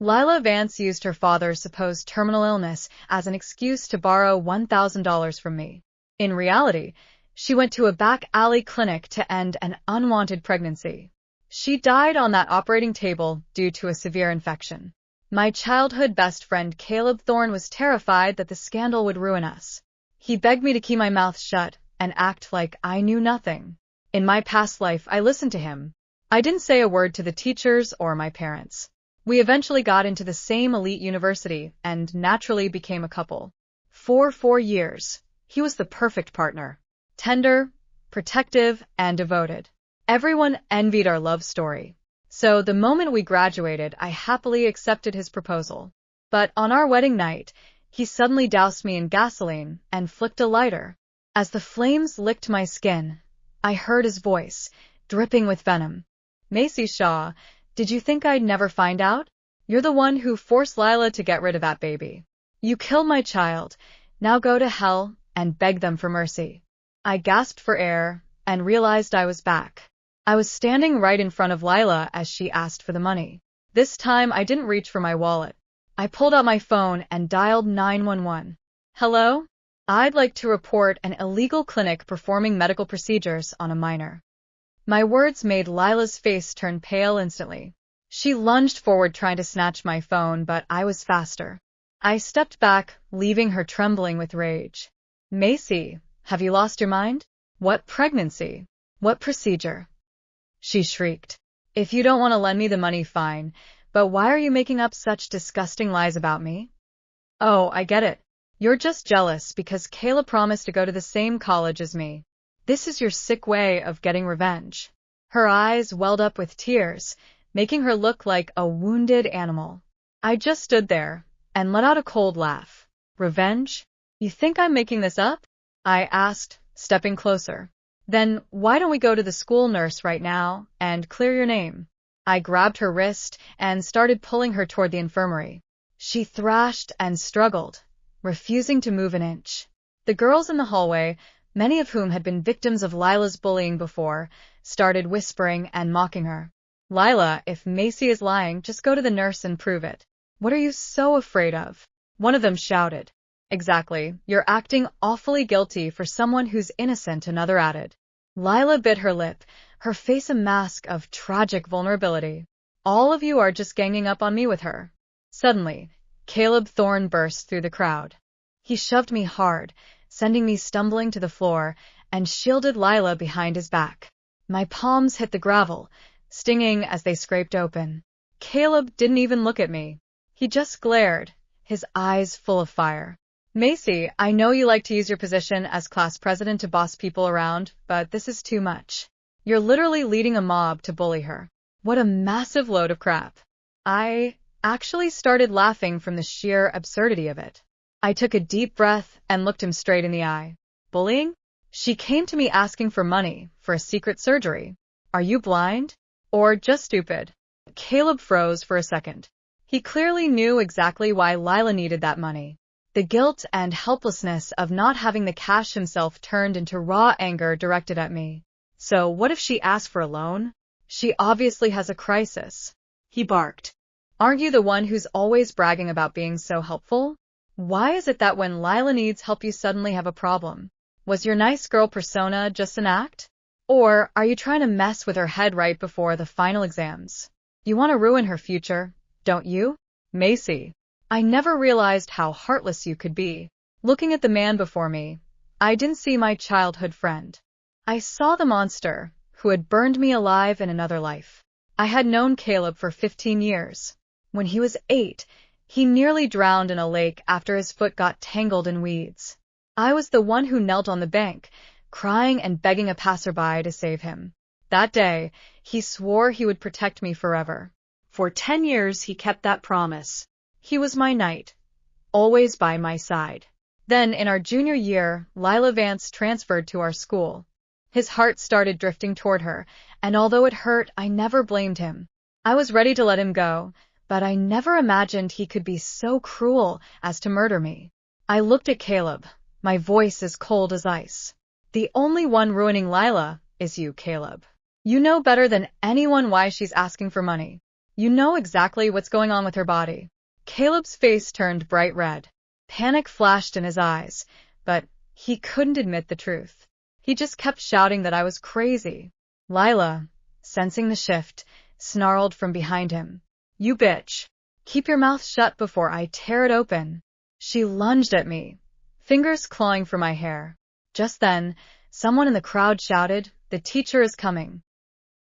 Lila Vance used her father's supposed terminal illness as an excuse to borrow $1,000 from me. In reality, she went to a back alley clinic to end an unwanted pregnancy. She died on that operating table due to a severe infection. My childhood best friend Caleb Thorne was terrified that the scandal would ruin us. He begged me to keep my mouth shut and act like I knew nothing. In my past life, I listened to him. I didn't say a word to the teachers or my parents. We eventually got into the same elite university and naturally became a couple. For 4 years, he was the perfect partner. Tender, protective, and devoted. Everyone envied our love story. So the moment we graduated, I happily accepted his proposal. But on our wedding night, he suddenly doused me in gasoline and flicked a lighter. As the flames licked my skin, I heard his voice, dripping with venom. "Macy Shaw, did you think I'd never find out? You're the one who forced Lila to get rid of that baby. You killed my child. Now go to hell and beg them for mercy." I gasped for air and realized I was back. I was standing right in front of Lila as she asked for the money. This time I didn't reach for my wallet. I pulled out my phone and dialed 911. "Hello? I'd like to report an illegal clinic performing medical procedures on a minor." My words made Lila's face turn pale instantly. She lunged forward trying to snatch my phone, but I was faster. I stepped back, leaving her trembling with rage. "Macy, have you lost your mind? What pregnancy? What procedure?" She shrieked. "If you don't want to lend me the money, fine, but why are you making up such disgusting lies about me?" "Oh, I get it. You're just jealous because Kayla promised to go to the same college as me. This is your sick way of getting revenge." Her eyes welled up with tears, making her look like a wounded animal. I just stood there and let out a cold laugh. "Revenge? You think I'm making this up?" I asked, stepping closer. "Then why don't we go to the school nurse right now and clear your name?" I grabbed her wrist and started pulling her toward the infirmary. She thrashed and struggled, refusing to move an inch. The girls in the hallway, many of whom had been victims of Lila's bullying before, started whispering and mocking her. "Lila, if Macy is lying, just go to the nurse and prove it. What are you so afraid of?" One of them shouted. "Exactly. You're acting awfully guilty for someone who's innocent," another added. Lila bit her lip, her face a mask of tragic vulnerability. "All of you are just ganging up on me with her." Suddenly, Caleb Thorne burst through the crowd. He shoved me hard, sending me stumbling to the floor, and shielded Lila behind his back. My palms hit the gravel, stinging as they scraped open. Caleb didn't even look at me. He just glared, his eyes full of fire. "Macy, I know you like to use your position as class president to boss people around, but this is too much. You're literally leading a mob to bully her. What a massive load of crap." I actually started laughing from the sheer absurdity of it. I took a deep breath and looked him straight in the eye. "Bullying? She came to me asking for money for a secret surgery. Are you blind? Or just stupid?" Caleb froze for a second. He clearly knew exactly why Lila needed that money. The guilt and helplessness of not having the cash himself turned into raw anger directed at me. "So what if she asked for a loan? She obviously has a crisis," he barked. "Aren't you the one who's always bragging about being so helpful? Why is it that when Lila needs help you suddenly have a problem? Was your nice girl persona just an act? Or are you trying to mess with her head right before the final exams? You want to ruin her future, don't you? Macy." I never realized how heartless you could be. Looking at the man before me, I didn't see my childhood friend. I saw the monster who had burned me alive in another life. I had known Caleb for 15 years. When he was 8, he nearly drowned in a lake after his foot got tangled in weeds. I was the one who knelt on the bank, crying and begging a passerby to save him. That day, he swore he would protect me forever. For 10 years, he kept that promise. He was my knight, always by my side. Then, in our junior year, Lila Vance transferred to our school. His heart started drifting toward her, and although it hurt, I never blamed him. I was ready to let him go, but I never imagined he could be so cruel as to murder me. I looked at Caleb, my voice as cold as ice. "The only one ruining Lila is you, Caleb. You know better than anyone why she's asking for money. You know exactly what's going on with her body. Caleb's face turned bright red. Panic flashed in his eyes, but he couldn't admit the truth. He just kept shouting that I was crazy. Lila, sensing the shift, snarled from behind him. You bitch. Keep your mouth shut before I tear it open. She lunged at me, fingers clawing for my hair. Just then, someone in the crowd shouted, "The teacher is coming."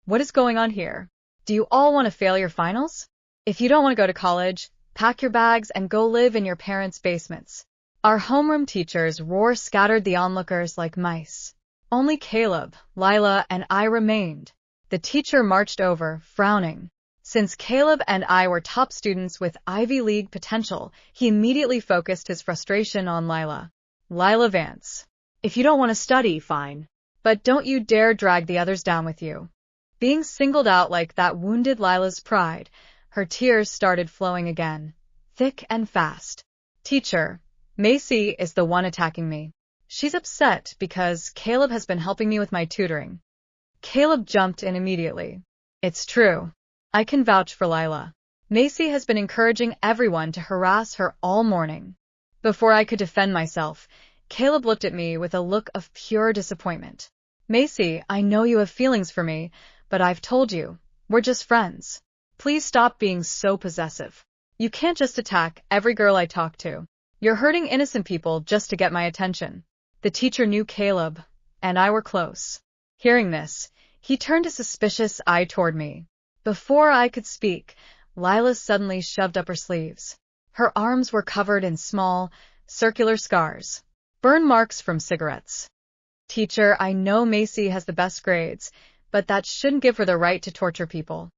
What is going on here? Do you all want to fail your finals? If you don't want to go to college, pack your bags and go live in your parents' basements. Our homeroom teacher's roar scattered the onlookers like mice. Only Caleb, Lila, and I remained. The teacher marched over, frowning. Since Caleb and I were top students with Ivy League potential, he immediately focused his frustration on Lila. Lila Vance. If you don't want to study, fine. But don't you dare drag the others down with you. Being singled out like that wounded Lila's pride. Her tears started flowing again, thick and fast. Teacher, Macy is the one attacking me. She's upset because Caleb has been helping me with my tutoring. Caleb jumped in immediately. It's true. I can vouch for Lila. Macy has been encouraging everyone to harass her all morning. Before I could defend myself, Caleb looked at me with a look of pure disappointment. Macy, I know you have feelings for me, but I've told you, we're just friends. Please stop being so possessive. You can't just attack every girl I talk to. You're hurting innocent people just to get my attention. The teacher knew Caleb, and I were close. Hearing this, he turned a suspicious eye toward me. Before I could speak, Lila suddenly shoved up her sleeves. Her arms were covered in small, circular scars, burn marks from cigarettes. Teacher, I know Macy has the best grades, but that shouldn't give her the right to torture people.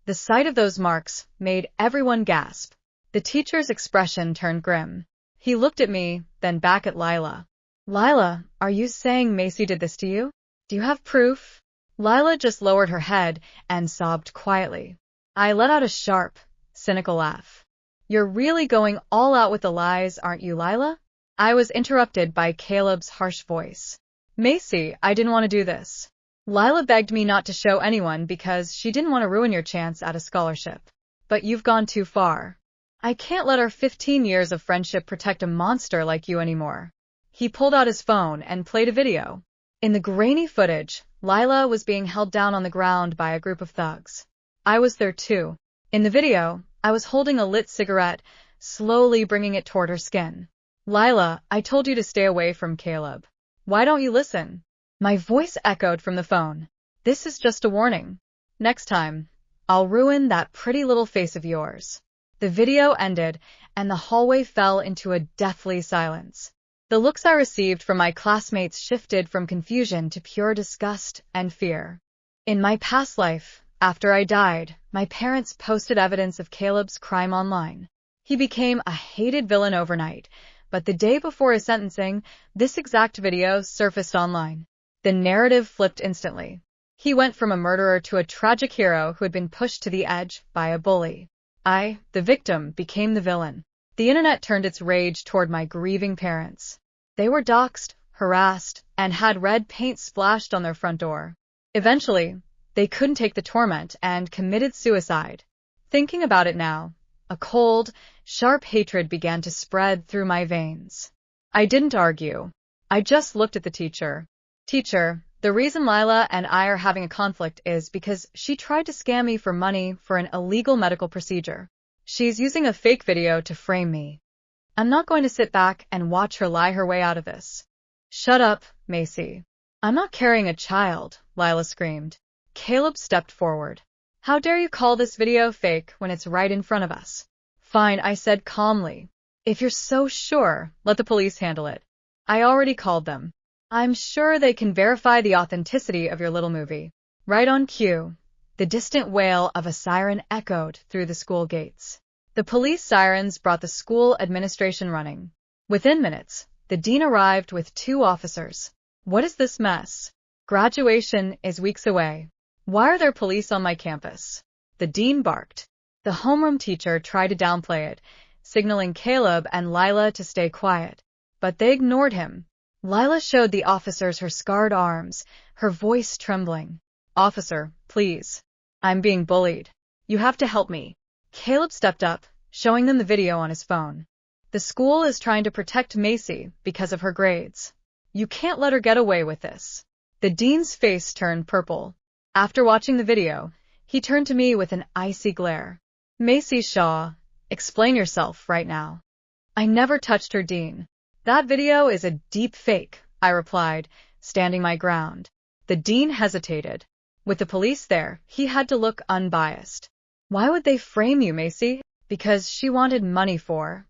The sight of those marks made everyone gasp. The teacher's expression turned grim. He looked at me, then back at Lila. Lila, are you saying Macy did this to you? Do you have proof? Lila just lowered her head and sobbed quietly. I let out a sharp, cynical laugh. You're really going all out with the lies, aren't you, Lila? I was interrupted by Caleb's harsh voice. Macy, I didn't want to do this. Lila begged me not to show anyone because she didn't want to ruin your chance at a scholarship. But you've gone too far. I can't let our 15 years of friendship protect a monster like you anymore. He pulled out his phone and played a video. In the grainy footage, Lila was being held down on the ground by a group of thugs. I was there too. In the video, I was holding a lit cigarette, slowly bringing it toward her skin. Lila, I told you to stay away from Caleb. Why don't you listen? My voice echoed from the phone. This is just a warning. Next time, I'll ruin that pretty little face of yours. The video ended, and the hallway fell into a deathly silence. The looks I received from my classmates shifted from confusion to pure disgust and fear. In my past life, after I died, my parents posted evidence of Caleb's crime online. He became a hated villain overnight, but the day before his sentencing, this exact video surfaced online. The narrative flipped instantly. He went from a murderer to a tragic hero who had been pushed to the edge by a bully. I, the victim, became the villain. The internet turned its rage toward my grieving parents. They were doxxed, harassed, and had red paint splashed on their front door. Eventually, they couldn't take the torment and committed suicide. Thinking about it now, a cold, sharp hatred began to spread through my veins. I didn't argue. I just looked at the teacher. Teacher, the reason Lila and I are having a conflict is because she tried to scam me for money for an illegal medical procedure. She's using a fake video to frame me. I'm not going to sit back and watch her lie her way out of this. Shut up, Macy. I'm not carrying a child, Lila screamed. Caleb stepped forward. How dare you call this video fake when it's right in front of us? Fine, I said calmly. If you're so sure, let the police handle it. I already called them. I'm sure they can verify the authenticity of your little movie. Right on cue, the distant wail of a siren echoed through the school gates. The police sirens brought the school administration running. Within minutes, the dean arrived with 2 officers. What is this mess? Graduation is weeks away. Why are there police on my campus? The dean barked. The homeroom teacher tried to downplay it, signaling Caleb and Lila to stay quiet. But they ignored him. Lila showed the officers her scarred arms, her voice trembling. Officer, please. I'm being bullied. You have to help me. Caleb stepped up, showing them the video on his phone. The school is trying to protect Macy because of her grades. You can't let her get away with this. The dean's face turned purple. After watching the video, he turned to me with an icy glare. Macy Shaw, explain yourself right now. I never touched her, Dean. That video is a deep fake, I replied, standing my ground. The dean hesitated. With the police there, he had to look unbiased. Why would they frame you, Macy? Because she wanted money for.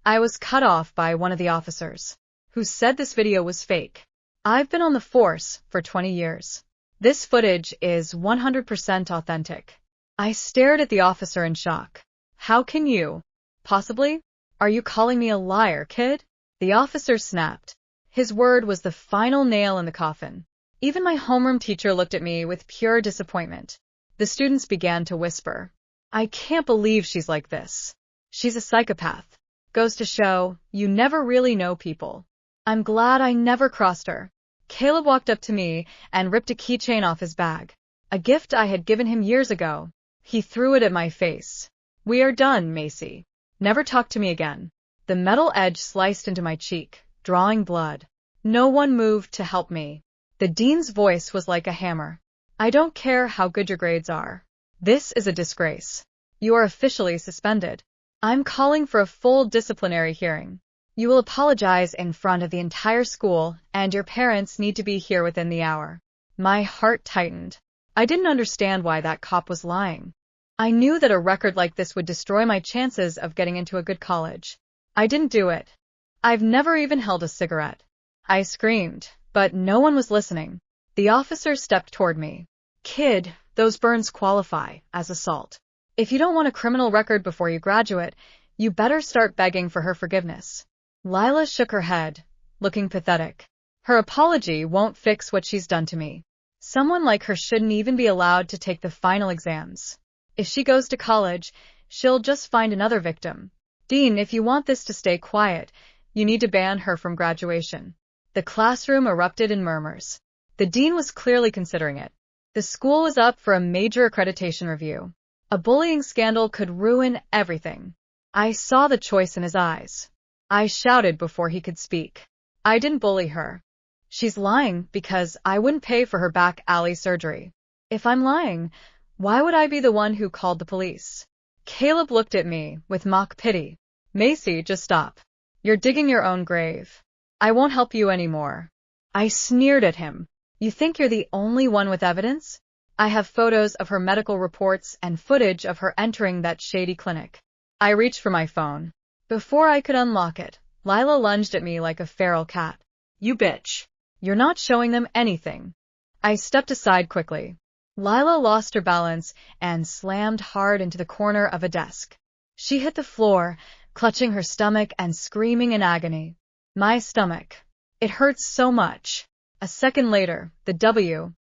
I was cut off by one of the officers, who said this video was fake. I've been on the force for 20 years. This footage is 100% authentic. I stared at the officer in shock. How can you? Possibly? Are you calling me a liar, kid? The officer snapped. His word was the final nail in the coffin. Even my homeroom teacher looked at me with pure disappointment. The students began to whisper. I can't believe she's like this. She's a psychopath. Goes to show, you never really know people. I'm glad I never crossed her. Caleb walked up to me and ripped a keychain off his bag. A gift I had given him years ago. He threw it at my face. We are done, Macy. Never talk to me again. The metal edge sliced into my cheek, drawing blood. No one moved to help me. The dean's voice was like a hammer. I don't care how good your grades are. This is a disgrace. You are officially suspended. I'm calling for a full disciplinary hearing. You will apologize in front of the entire school, and your parents need to be here within the hour. My heart tightened. I didn't understand why that cop was lying. I knew that a record like this would destroy my chances of getting into a good college. I didn't do it. I've never even held a cigarette. I screamed, but no one was listening. The officer stepped toward me. Kid, those burns qualify as assault. If you don't want a criminal record before you graduate, you better start begging for her forgiveness. Lila shook her head, looking pathetic. Her apology won't fix what she's done to me. Someone like her shouldn't even be allowed to take the final exams. If she goes to college, she'll just find another victim. Dean, if you want this to stay quiet, you need to ban her from graduation. The classroom erupted in murmurs. The dean was clearly considering it. The school was up for a major accreditation review. A bullying scandal could ruin everything. I saw the choice in his eyes. I shouted before he could speak. I didn't bully her. She's lying because I wouldn't pay for her back alley surgery. If I'm lying, why would I be the one who called the police? Caleb looked at me with mock pity. Macy, just stop. You're digging your own grave. I won't help you anymore. I sneered at him. You think you're the only one with evidence? I have photos of her medical reports and footage of her entering that shady clinic. I reached for my phone. Before I could unlock it, Lila lunged at me like a feral cat. You bitch. You're not showing them anything. I stepped aside quickly. Lila lost her balance and slammed hard into the corner of a desk. She hit the floor, clutching her stomach and screaming in agony. My stomach. It hurts so much. A second later, the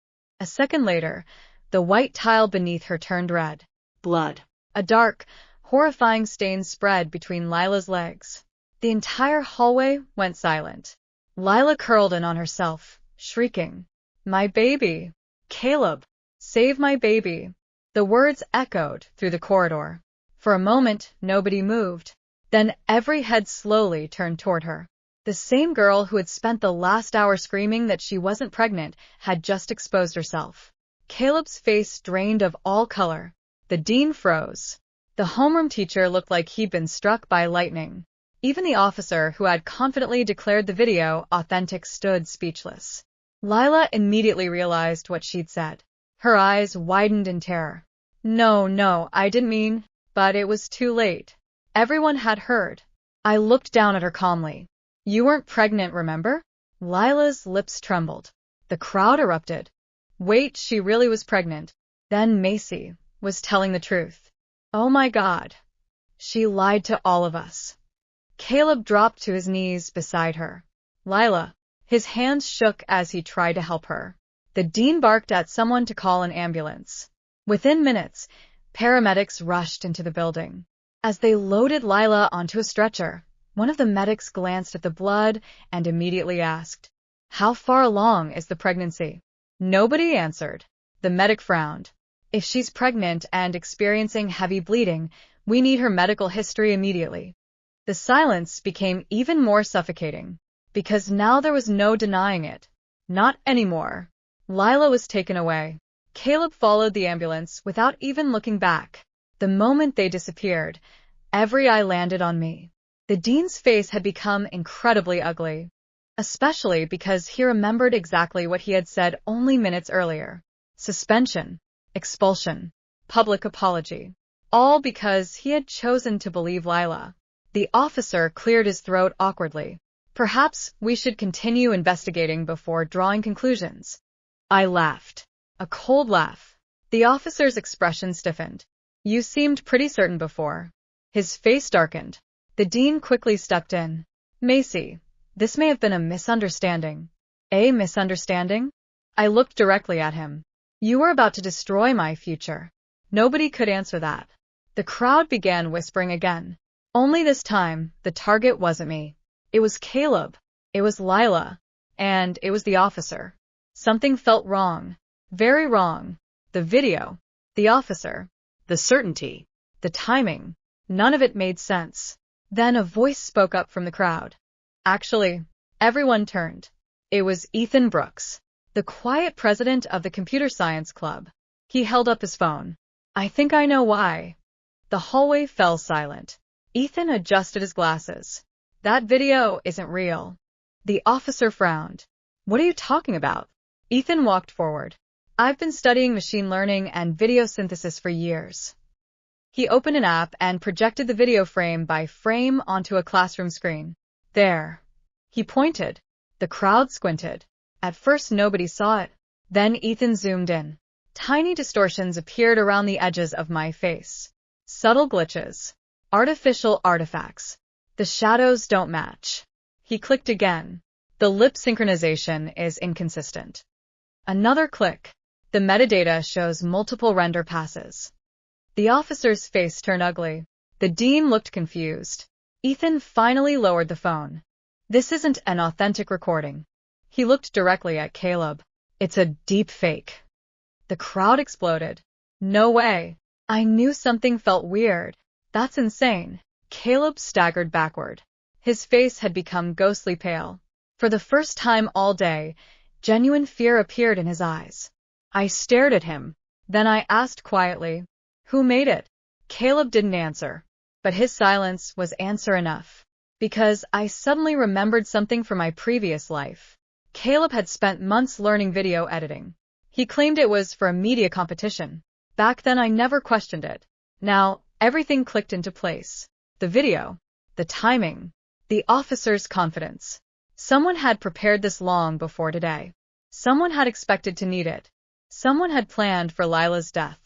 white tile beneath her turned red. Blood. A dark, horrifying stain spread between Lila's legs. The entire hallway went silent. Lila curled in on herself, shrieking. My baby. Caleb. Save my baby. The words echoed through the corridor. For a moment, nobody moved. Then every head slowly turned toward her. The same girl who had spent the last hour screaming that she wasn't pregnant had just exposed herself. Caleb's face drained of all color. The dean froze. The homeroom teacher looked like he'd been struck by lightning. Even the officer who had confidently declared the video authentic stood speechless. Lila immediately realized what she'd said. Her eyes widened in terror. No, I didn't mean, but it was too late. Everyone had heard. I looked down at her calmly. You weren't pregnant, remember? Lila's lips trembled. The crowd erupted. Wait, she really was pregnant. Then Macy was telling the truth. Oh my God. She lied to all of us. Caleb dropped to his knees beside her. Lila. His hands shook as he tried to help her. The dean barked at someone to call an ambulance. Within minutes, paramedics rushed into the building. As they loaded Lila onto a stretcher, one of the medics glanced at the blood and immediately asked, How far along is the pregnancy? Nobody answered. The medic frowned. If she's pregnant and experiencing heavy bleeding, we need her medical history immediately. The silence became even more suffocating, because now there was no denying it. Not anymore. Lila was taken away. Caleb followed the ambulance without even looking back. The moment they disappeared, every eye landed on me. The dean's face had become incredibly ugly, especially because he remembered exactly what he had said only minutes earlier. Suspension, expulsion, public apology. All because he had chosen to believe Lila. The officer cleared his throat awkwardly. Perhaps we should continue investigating before drawing conclusions. I laughed. A cold laugh. The officer's expression stiffened. You seemed pretty certain before. His face darkened. The dean quickly stepped in. Macy, this may have been a misunderstanding. A misunderstanding? I looked directly at him. You were about to destroy my future. Nobody could answer that. The crowd began whispering again. Only this time, the target wasn't me. It was Caleb. It was Lila. And it was the officer. Something felt wrong. Very wrong. The video. The officer. The certainty. The timing. None of it made sense. Then a voice spoke up from the crowd. Actually, everyone turned. It was Ethan Brooks, the quiet president of the computer science club. He held up his phone. I think I know why. The hallway fell silent. Ethan adjusted his glasses. That video isn't real. The officer frowned. What are you talking about? Ethan walked forward. I've been studying machine learning and video synthesis for years. He opened an app and projected the video frame by frame onto a classroom screen. There. He pointed. The crowd squinted. At first nobody saw it. Then Ethan zoomed in. Tiny distortions appeared around the edges of my face. Subtle glitches. Artificial artifacts. The shadows don't match. He clicked again. The lip synchronization is inconsistent. Another click. The metadata shows multiple render passes. The officer's face turned ugly. The dean looked confused. Ethan finally lowered the phone. This isn't an authentic recording. He looked directly at Caleb. It's a deep fake. The crowd exploded. No way. I knew something felt weird. That's insane. Caleb staggered backward. His face had become ghostly pale. For the first time all day, genuine fear appeared in his eyes. I stared at him. Then I asked quietly, who made it? Caleb didn't answer. But his silence was answer enough. Because I suddenly remembered something from my previous life. Caleb had spent months learning video editing. He claimed it was for a media competition. Back then I never questioned it. Now, everything clicked into place. The video. The timing. The officer's confidence. Someone had prepared this long before today. Someone had expected to need it. Someone had planned for Lila's death.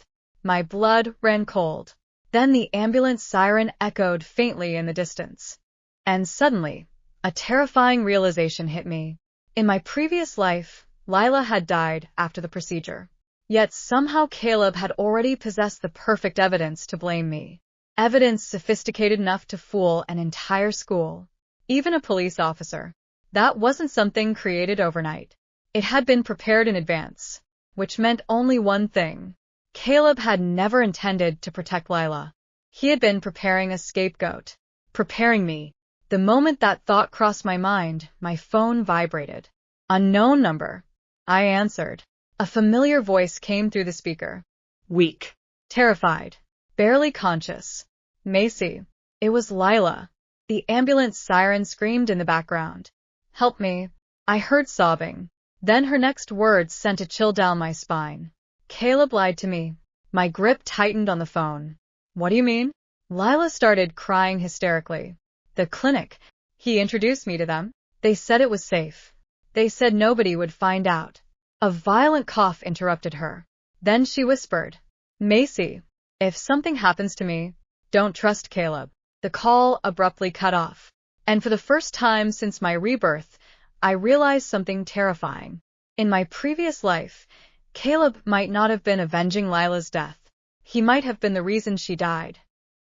My blood ran cold. Then the ambulance siren echoed faintly in the distance. And suddenly, a terrifying realization hit me. In my previous life, Lila had died after the procedure. Yet somehow Caleb had already possessed the perfect evidence to blame me. Evidence sophisticated enough to fool an entire school. Even a police officer. That wasn't something created overnight. It had been prepared in advance. Which meant only one thing. Caleb had never intended to protect Lila. He had been preparing a scapegoat. Preparing me. The moment that thought crossed my mind, my phone vibrated. Unknown number. I answered. A familiar voice came through the speaker. Weak. Terrified. Barely conscious. Macy. It was Lila. The ambulance siren screamed in the background. Help me. I heard sobbing. Then her next words sent a chill down my spine. Caleb lied to me. My grip tightened on the phone. What do you mean? Lila started crying hysterically. The clinic. He introduced me to them. They said it was safe. They said nobody would find out. A violent cough interrupted her. Then she whispered, Macy, if something happens to me, don't trust Caleb. The call abruptly cut off. And for the first time since my rebirth, I realized something terrifying. In my previous life, Caleb might not have been avenging Lila's death. He might have been the reason she died.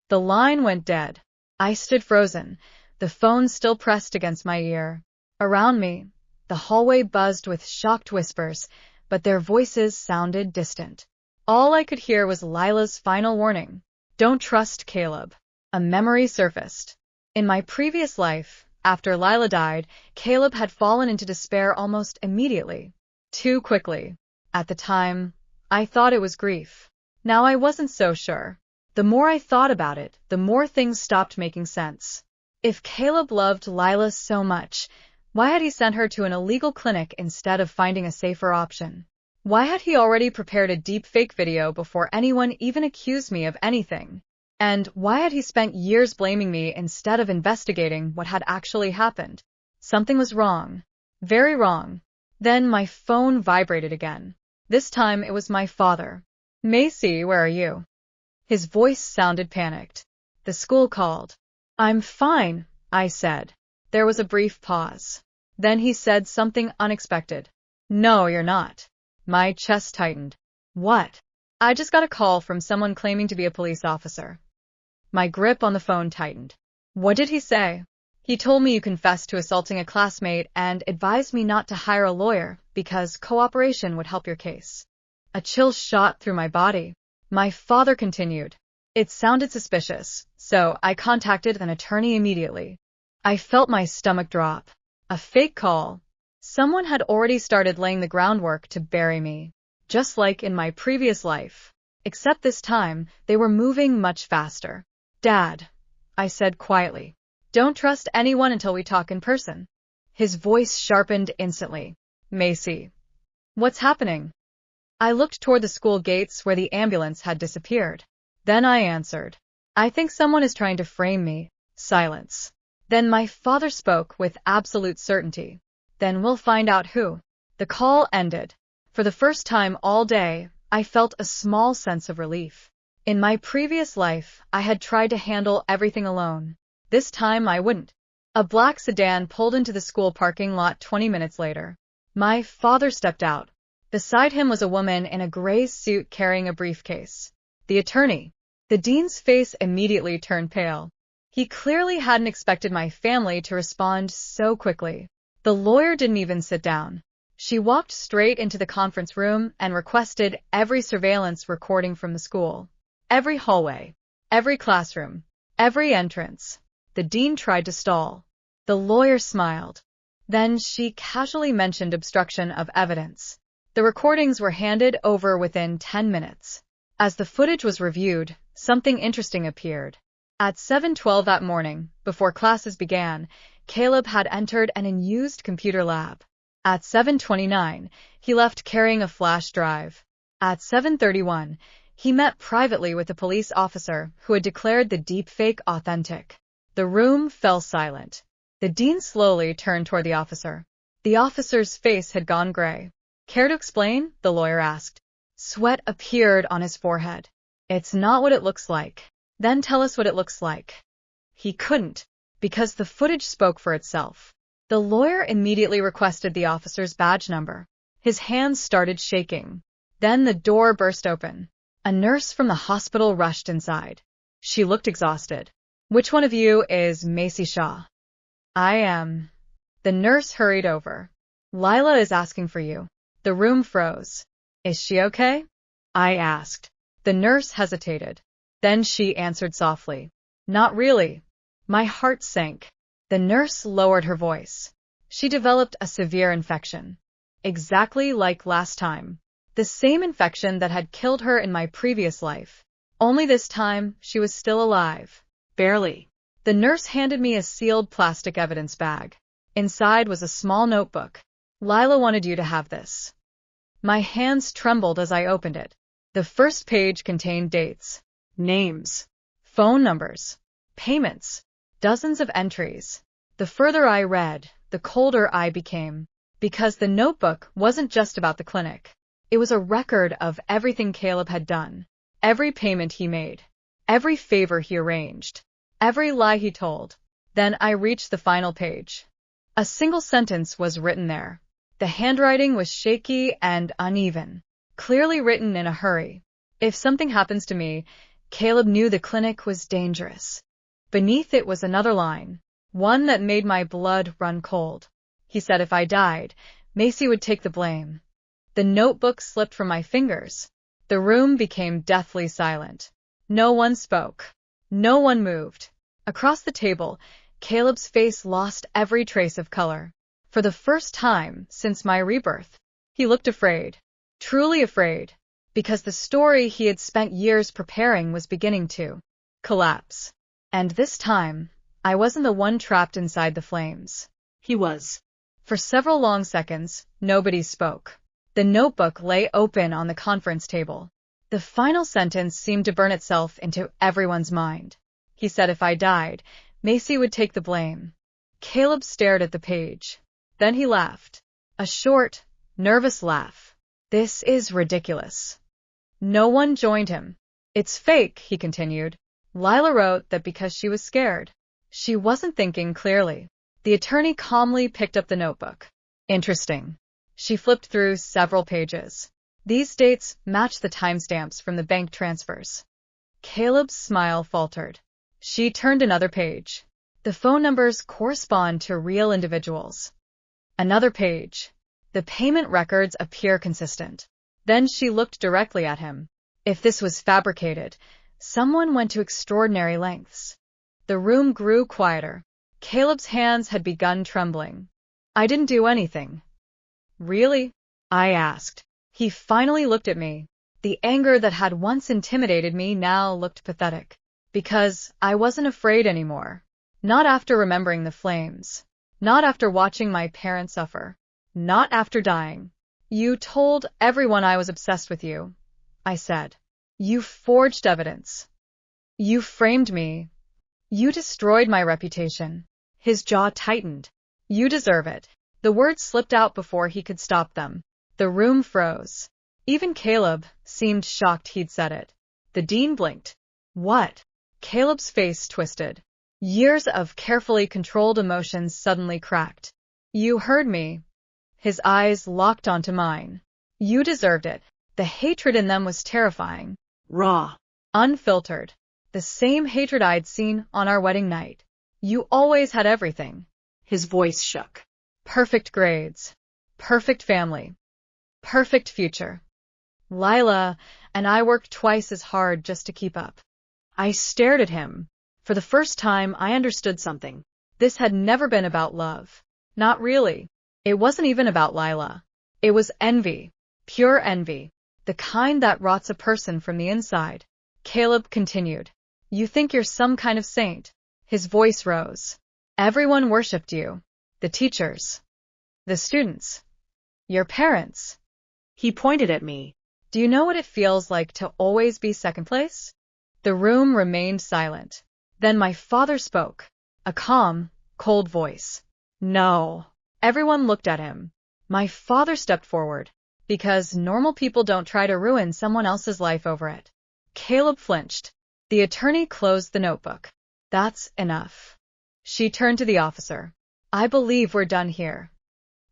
The line went dead. I stood frozen, the phone still pressed against my ear. Around me, the hallway buzzed with shocked whispers, but their voices sounded distant. All I could hear was Lila's final warning. Don't trust Caleb. A memory surfaced. In my previous life, after Lila died, Caleb had fallen into despair almost immediately. Too quickly. At the time, I thought it was grief. Now I wasn't so sure. The more I thought about it, the more things stopped making sense. If Caleb loved Lila so much, why had he sent her to an illegal clinic instead of finding a safer option? Why had he already prepared a deepfake video before anyone even accused me of anything? And why had he spent years blaming me instead of investigating what had actually happened? Something was wrong. Very wrong. Then my phone vibrated again. This time it was my father. Macy, where are you? His voice sounded panicked. The school called. I'm fine, I said. There was a brief pause. Then he said something unexpected. No, you're not. My chest tightened. What? I just got a call from someone claiming to be a police officer. My grip on the phone tightened. What did he say? He told me you confessed to assaulting a classmate and advised me not to hire a lawyer because cooperation would help your case. A chill shot through my body. My father continued. It sounded suspicious, so I contacted an attorney immediately. I felt my stomach drop. A fake call. Someone had already started laying the groundwork to bury me, just like in my previous life. Except this time, they were moving much faster. Dad, I said quietly. Don't trust anyone until we talk in person. His voice sharpened instantly. Macy. What's happening? I looked toward the school gates where the ambulance had disappeared. Then I answered. I think someone is trying to frame me. Silence. Then my father spoke with absolute certainty. Then we'll find out who. The call ended. For the first time all day, I felt a small sense of relief. In my previous life, I had tried to handle everything alone. This time I wouldn't. A black sedan pulled into the school parking lot 20 minutes later. My father stepped out. Beside him was a woman in a gray suit carrying a briefcase. The attorney. The dean's face immediately turned pale. He clearly hadn't expected my family to respond so quickly. The lawyer didn't even sit down. She walked straight into the conference room and requested every surveillance recording from the school. Every hallway. Every classroom. Every entrance. The dean tried to stall. The lawyer smiled. Then she casually mentioned obstruction of evidence. The recordings were handed over within 10 minutes. As the footage was reviewed, something interesting appeared. At 7:12 that morning, before classes began, Caleb had entered an unused computer lab. At 7:29, he left carrying a flash drive. At 7:31, he met privately with a police officer who had declared the deepfake authentic. The room fell silent. The dean slowly turned toward the officer. The officer's face had gone gray. Care to explain? The lawyer asked. Sweat appeared on his forehead. It's not what it looks like. Then tell us what it looks like. He couldn't, because the footage spoke for itself. The lawyer immediately requested the officer's badge number. His hands started shaking. Then the door burst open. A nurse from the hospital rushed inside. She looked exhausted. Which one of you is Macy Shaw? I am. The nurse hurried over. Lila is asking for you. The room froze. Is she okay? I asked. The nurse hesitated. Then she answered softly. Not really. My heart sank. The nurse lowered her voice. She developed a severe infection. Exactly like last time. The same infection that had killed her in my previous life. Only this time, she was still alive. Barely. The nurse handed me a sealed plastic evidence bag. Inside was a small notebook. Lila wanted you to have this. My hands trembled as I opened it. The first page contained dates, names, phone numbers, payments, dozens of entries. The further I read, the colder I became, because the notebook wasn't just about the clinic. It was a record of everything Caleb had done, every payment he made, every favor he arranged, every lie he told. Then I reached the final page. A single sentence was written there. The handwriting was shaky and uneven, clearly written in a hurry. If something happens to me, Caleb knew the clinic was dangerous. Beneath it was another line, one that made my blood run cold. He said if I died, Macy would take the blame. The notebook slipped from my fingers. The room became deathly silent. No one spoke. No one moved. Across the table, Caleb's face lost every trace of color. For the first time since my rebirth, he looked afraid. Truly afraid. Because the story he had spent years preparing was beginning to collapse. And this time, I wasn't the one trapped inside the flames. He was. For several long seconds, nobody spoke. The notebook lay open on the conference table. The final sentence seemed to burn itself into everyone's mind. He said if I died, Macy would take the blame. Caleb stared at the page. Then he laughed. A short, nervous laugh. This is ridiculous. No one joined him. It's fake, he continued. Lila wrote that because she was scared. She wasn't thinking clearly. The attorney calmly picked up the notebook. Interesting. She flipped through several pages. These dates match the timestamps from the bank transfers. Caleb's smile faltered. She turned another page. The phone numbers correspond to real individuals. Another page. The payment records appear consistent. Then she looked directly at him. If this was fabricated, someone went to extraordinary lengths. The room grew quieter. Caleb's hands had begun trembling. I didn't do anything. Really? I asked. He finally looked at me. The anger that had once intimidated me now looked pathetic. Because I wasn't afraid anymore. Not after remembering the flames. Not after watching my parents suffer. Not after dying. You told everyone I was obsessed with you, I said. You forged evidence. You framed me. You destroyed my reputation. His jaw tightened. You deserve it. The words slipped out before he could stop them. The room froze. Even Caleb seemed shocked he'd said it. The dean blinked. What? Caleb's face twisted. Years of carefully controlled emotions suddenly cracked. You heard me. His eyes locked onto mine. You deserved it. The hatred in them was terrifying. Raw. Unfiltered. The same hatred I'd seen on our wedding night. You always had everything. His voice shook. Perfect grades. Perfect family. Perfect future. Lila and I worked twice as hard just to keep up. I stared at him. For the first time, I understood something. This had never been about love. Not really. It wasn't even about Lila. It was envy. Pure envy. The kind that rots a person from the inside. Caleb continued. You think you're some kind of saint. His voice rose. Everyone worshipped you. The teachers. The students. Your parents. He pointed at me. Do you know what it feels like to always be second place? The room remained silent. Then my father spoke. A calm, cold voice. No. Everyone looked at him. My father stepped forward. Because normal people don't try to ruin someone else's life over it. Caleb flinched. The attorney closed the notebook. That's enough. She turned to the officer. I believe we're done here.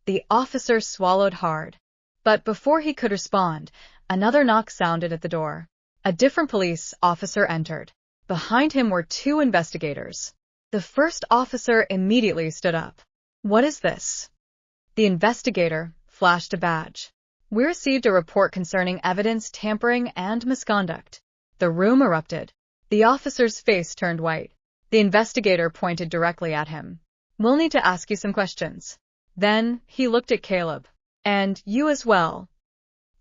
The officer swallowed hard. But before he could respond, another knock sounded at the door. A different police officer entered. Behind him were two investigators. The first officer immediately stood up. What is this? The investigator flashed a badge. We received a report concerning evidence tampering and misconduct. The room erupted. The officer's face turned white. The investigator pointed directly at him. We'll need to ask you some questions. Then he looked at Caleb. And you as well.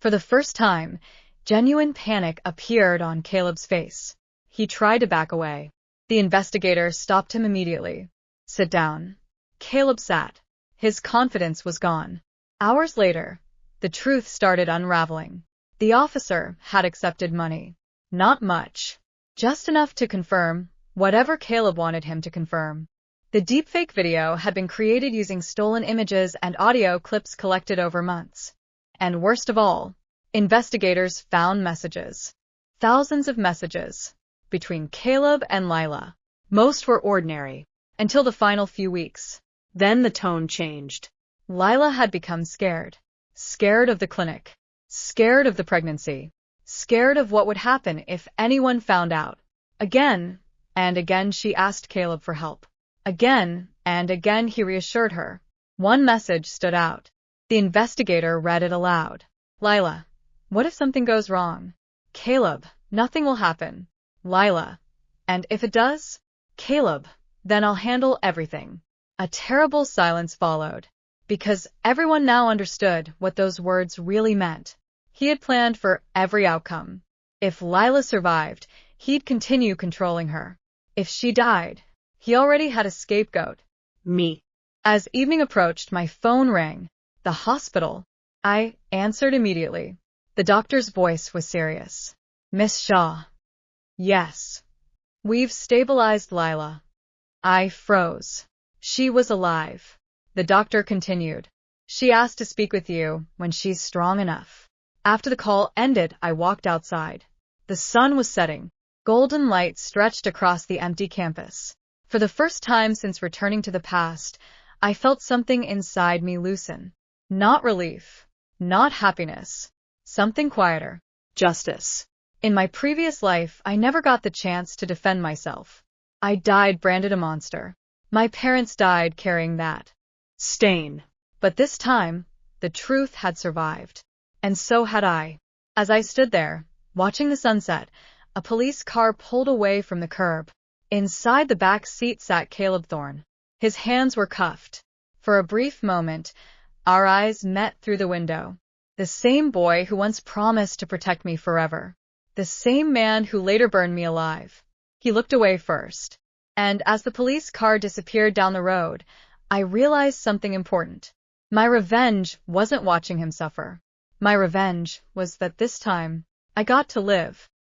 For the first time, genuine panic appeared on Caleb's face. He tried to back away. The investigator stopped him immediately. Sit down. Caleb sat. His confidence was gone. Hours later, the truth started unraveling. The officer had accepted money. Not much. Just enough to confirm whatever Caleb wanted him to confirm. The deepfake video had been created using stolen images and audio clips collected over months. And worst of all, investigators found messages. Thousands of messages. Between Caleb and Lila. Most were ordinary. Until the final few weeks. Then the tone changed. Lila had become scared. Scared of the clinic. Scared of the pregnancy. Scared of what would happen if anyone found out. Again and again she asked Caleb for help. Again and again he reassured her. One message stood out. The investigator read it aloud. Lila, what if something goes wrong? Caleb, nothing will happen. Lila. And if it does? Caleb, then I'll handle everything. A terrible silence followed, because everyone now understood what those words really meant. He had planned for every outcome. If Lila survived, he'd continue controlling her. If she died, he already had a scapegoat. Me. As evening approached, my phone rang. The hospital. I answered immediately. The doctor's voice was serious. Miss Shaw. Yes. We've stabilized Lila. I froze. She was alive. The doctor continued. She asked to speak with you when she's strong enough. After the call ended, I walked outside. The sun was setting. Golden light stretched across the empty campus. For the first time since returning to the past, I felt something inside me loosen. Not relief. Not happiness. Something quieter. Justice. In my previous life, I never got the chance to defend myself. I died branded a monster. My parents died carrying that Stain. But this time, the truth had survived. And so had I. As I stood there, watching the sunset, a police car pulled away from the curb. Inside the back seat sat Caleb Thorne. His hands were cuffed. For a brief moment, our eyes met through the window. The same boy who once promised to protect me forever. The same man who later burned me alive. He looked away first. And as the police car disappeared down the road, I realized something important. My revenge wasn't watching him suffer. My revenge was that this time, I got to live.